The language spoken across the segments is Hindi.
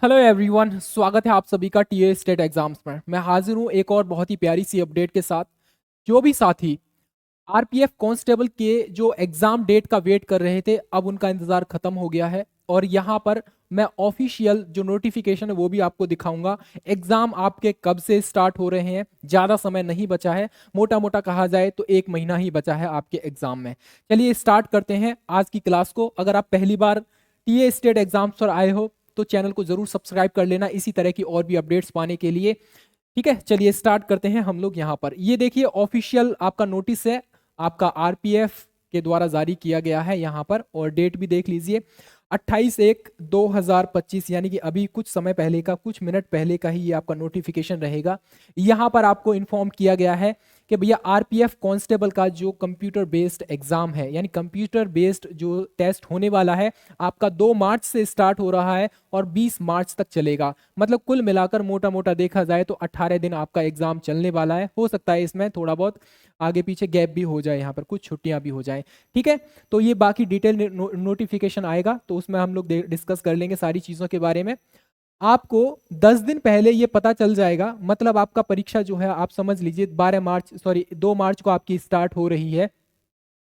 हेलो एवरीवन, स्वागत है आप सभी का टीए स्टेट एग्जाम्स में। मैं हाजिर हूँ एक और बहुत ही प्यारी सी अपडेट के साथ। जो भी साथी आरपीएफ कांस्टेबल के जो एग्जाम डेट का वेट कर रहे थे, अब उनका इंतजार खत्म हो गया है। और यहाँ पर मैं ऑफिशियल जो नोटिफिकेशन है वो भी आपको दिखाऊंगा। एग्जाम आपके कब से स्टार्ट हो रहे हैं, ज़्यादा समय नहीं बचा है। मोटा मोटा कहा जाए तो 1 महीना ही बचा है आपके एग्जाम में। चलिए स्टार्ट करते हैं आज की क्लास को। अगर आप पहली बार टीए स्टेट एग्जाम्स पर आए हो तो चैनल को जरूर सब्सक्राइब कर लेना इसी तरह की और भी अपडेट्स पाने के लिए। ठीक है, चलिए स्टार्ट करते हैं हम लोग। यहाँ पर ये देखिए ऑफिशियल आपका नोटिस है, आपका आरपीएफ के द्वारा जारी किया गया है यहाँ पर। और डेट भी देख लीजिए 28/1/2025, यानी कि अभी कुछ समय पहले का, कुछ मिनट पहले का ही ये आपका नोटिफिकेशन रहेगा। यहाँ पर आपको इन्फॉर्म किया गया है कि भैया आरपीएफ कांस्टेबल का जो कंप्यूटर बेस्ड एग्जाम है, यानी कंप्यूटर बेस्ड जो टेस्ट होने वाला है, आपका 2 मार्च से स्टार्ट हो रहा है और 20 मार्च तक चलेगा। मतलब कुल मिलाकर मोटा मोटा देखा जाए तो 18 दिन आपका एग्जाम चलने वाला है। हो सकता है इसमें थोड़ा बहुत आगे पीछे गैप भी हो जाए, यहाँ पर कुछ छुट्टियां भी हो जाए। ठीक है, तो ये बाकी डिटेल नोटिफिकेशन आएगा तो उसमें हम लोग डिस्कस कर लेंगे सारी चीजों के बारे में। आपको 10 दिन पहले ये पता चल जाएगा, मतलब आपका परीक्षा जो है आप समझ लीजिए 2 मार्च को आपकी स्टार्ट हो रही है।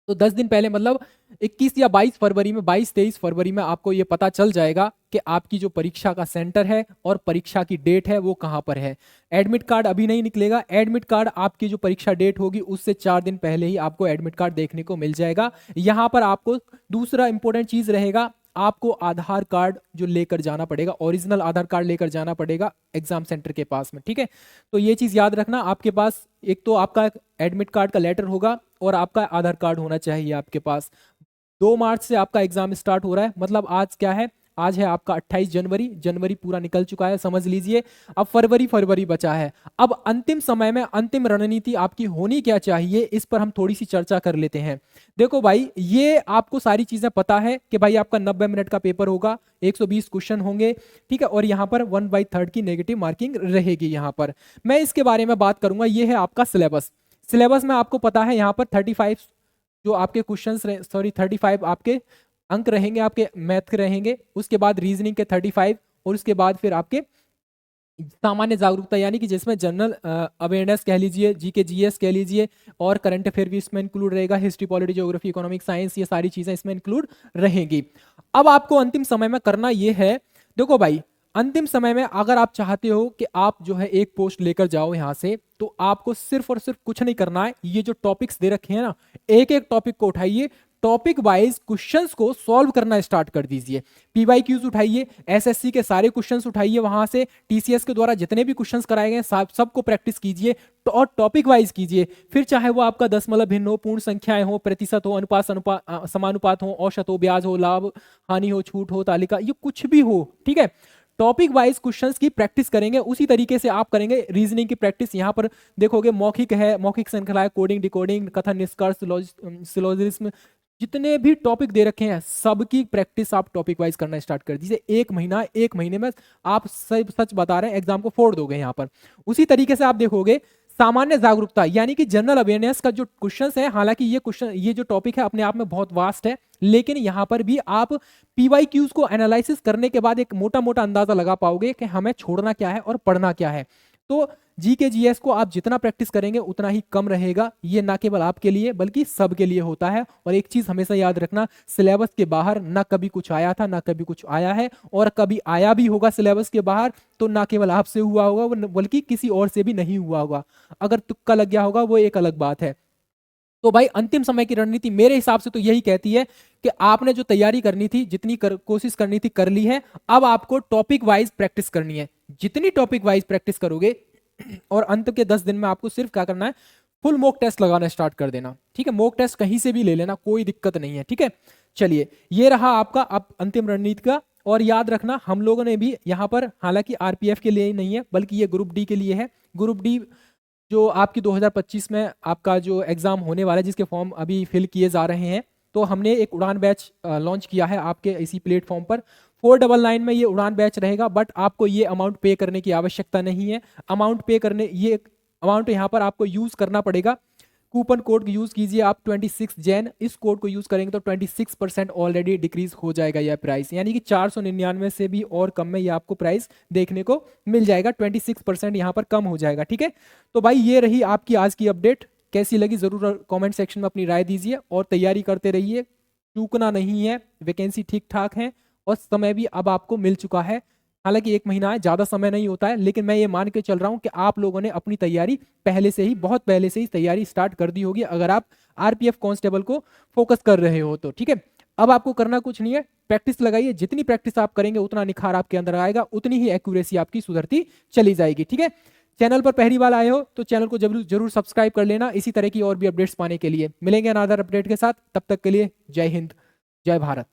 तो 10 दिन पहले मतलब 21 या 22 फरवरी में, 22-23 फरवरी में आपको ये पता चल जाएगा कि आपकी जो परीक्षा का सेंटर है और परीक्षा की डेट है वो कहां पर है। एडमिट कार्ड अभी नहीं निकलेगा। एडमिट कार्ड आपकी जो परीक्षा डेट होगी उससे 4 दिन पहले ही आपको एडमिट कार्ड देखने को मिल जाएगा। यहां पर आपको दूसरा इंपॉर्टेंट चीज रहेगा, आपको आधार कार्ड जो लेकर जाना पड़ेगा, ओरिजिनल आधार कार्ड लेकर जाना पड़ेगा एग्जाम सेंटर के पास में। ठीक है, तो ये चीज याद रखना। आपके पास एक तो आपका एडमिट कार्ड का लेटर होगा और आपका आधार कार्ड होना चाहिए आपके पास। 2 मार्च से आपका एग्जाम स्टार्ट हो रहा है, मतलब आज क्या है, आज है आपका 28 जनवरी। जनवरी पूरा निकल चुका है समझ लीजिए। अब फरवरी फरवरी बचा है। अब अंतिम समय में अंतिम रणनीति आपकी होनी क्या चाहिए, इस पर हम थोड़ी सी चर्चा कर लेते हैं। देखो भाई, ये आपको सारी चीजें पता है कि भाई आपका 90 मिनट का पेपर होगा, 120 क्वेश्चन होंगे। ठीक है, और यहाँ पर 1/3 की नेगेटिव मार्किंग रहेगी। यहाँ पर मैं इसके बारे में बात करूंगा। ये है आपका सिलेबस। सिलेबस में आपको पता है यहाँ पर 35 जो आपके क्वेश्चन, सॉरी 35 आपके अंक रहेंगे, आपके मैथ के रहेंगे। उसके बाद रीजनिंग के 35 और उसके बाद फिर आपके सामान्य जागरूकता, यानी कि जिसमें जनरल अवेयरनेस कह लीजिए, जीके जीएस कह लीजिए, और करंट अफेयर भी इसमें इंक्लूड रहेगा। History, polity, geography, economic science, ये सारी चीजें इसमें इंक्लूड रहेंगी। अब आपको अंतिम समय में करना ये है, देखो भाई, अंतिम समय में अगर आप चाहते हो कि आप जो है एक पोस्ट लेकर जाओ यहां से, तो आपको सिर्फ और सिर्फ कुछ नहीं करना है। ये जो टॉपिक्स दे रखे हैं ना, एक एक टॉपिक को उठाइए, टॉपिक वाइज क्वेश्चंस को सॉल्व करना स्टार्ट कर दीजिए। पीवाईक्यूज उठाइए, एसएससी के सारे क्वेश्चंस उठाइए, वहां से टीसीएस के द्वारा जितने भी क्वेश्चंस कराए गए सबको प्रैक्टिस कीजिए और टॉपिक वाइज कीजिए। फिर चाहे वो आपका दशमलव भिन्न हो, पूर्ण संख्याएं हो, प्रतिशत हो, अनुपात समानुपात हो, औसत हो, ब्याज हो, लाभ हानि हो, छूट हो, तालिका, ये कुछ भी हो। ठीक है, टॉपिक वाइज क्वेश्चंस की प्रैक्टिस करेंगे, उसी तरीके से आप करेंगे रीजनिंग की प्रैक्टिस। यहां पर देखोगे मौखिक है, मौखिक श्रृंखला है, कोडिंग, डिकोडिंग, कथन, निष्कर्ष, सिलोजिज्म, जितने भी टॉपिक दे रखे हैं सबकी प्रैक्टिस आप टॉपिक वाइज करना स्टार्ट कर दीजिए। 1 महीना, 1 महीने में आप सच बता रहे हैं एग्जाम को फोड़ दोगे यहाँ पर। उसी तरीके से आप देखोगे सामान्य जागरूकता, यानी कि जनरल अवेयरनेस का जो क्वेश्चंस है, हालांकि ये जो टॉपिक है अपने आप में बहुत वास्ट है, लेकिन यहां पर भी आप पीवाईक्यूज को एनालिसिस करने के बाद एक मोटा मोटा अंदाजा लगा पाओगे कि हमें छोड़ना क्या है और पढ़ना क्या है। तो जीके जीएस को आप जितना प्रैक्टिस करेंगे उतना ही कम रहेगा। ये ना केवल आपके लिए बल्कि सबके लिए होता है। और एक चीज हमेशा याद रखना, सिलेबस के बाहर ना कभी कुछ आया था, ना कभी कुछ आया है, और कभी आया भी होगा सिलेबस के बाहर तो ना केवल आपसे हुआ होगा बल्कि किसी और से भी नहीं हुआ होगा। अगर तुक्का लग गया होगा वो एक अलग बात है। तो भाई अंतिम समय की रणनीति मेरे हिसाब से तो यही कहती है कि आपने जो तैयारी करनी थी, जितनी कोशिश करनी थी कर ली है। अब आपको टॉपिक वाइज प्रैक्टिस करनी है। जितनी टॉपिक वाइज प्रैक्टिस करोगे और अंत के 10 दिन में आपको सिर्फ क्या करना है, फुल मॉक टेस्ट लगाना स्टार्ट कर देना। ठीक है, मॉक टेस्ट कहीं से भी ले लेना, कोई दिक्कत नहीं है। ठीक है, चलिए ये रहा आपका अब अंतिम रणनीति का। और याद रखना हम लोगों ने भी यहाँ पर, हालांकि आरपीएफ के लिए ही नहीं है बल्कि ये ग्रुप डी के लिए है। ग्रुप डी जो आपकी 2025 में आपका जो एग्जाम होने वाला है, जिसके फॉर्म अभी फिल किए जा रहे हैं, तो हमने एक उड़ान बैच लॉन्च किया है आपके इसी प्लेटफॉर्म पर। 499 में ये उड़ान बैच रहेगा, बट आपको ये अमाउंट पे करने की आवश्यकता नहीं है। अमाउंट पे करने, ये अमाउंट यहाँ पर आपको यूज करना पड़ेगा कूपन कोड यूज कीजिए आप 26 जैन, इस कोड को यूज करेंगे तो 26% ऑलरेडी डिक्रीज हो जाएगा यह प्राइस, यानी कि 499 से भी और कम में ये आपको प्राइस देखने को मिल जाएगा, 26% यहाँ पर कम हो जाएगा। ठीक है, तो भाई ये रही आपकी आज की अपडेट, कैसी लगी जरूर कमेंट सेक्शन में अपनी राय दीजिए और तैयारी करते रहिए, चूकना नहीं है, वैकेंसी ठीक ठाक है और समय भी अब आपको मिल चुका है। हालांकि 1 महीना है, ज्यादा समय नहीं होता है, लेकिन मैं ये मान के चल रहा हूं कि आप लोगों ने अपनी तैयारी पहले से ही, बहुत पहले से ही तैयारी स्टार्ट कर दी होगी अगर आप आरपीएफ कांस्टेबल को फोकस कर रहे हो तो। ठीक है, अब आपको करना कुछ नहीं है, प्रैक्टिस लगाइए, जितनी प्रैक्टिस आप करेंगे उतना निखार आपके अंदर आएगा, उतनी ही एक्यूरेसी आपकी सुधरती चली जाएगी। ठीक है, चैनल पर पहली बार आए हो तो चैनल को जरूर जरूर सब्सक्राइब कर लेना इसी तरह की और भी अपडेट्स पाने के लिए। मिलेंगे अनदर अपडेट के साथ, तब तक के लिए जय हिंद, जय भारत।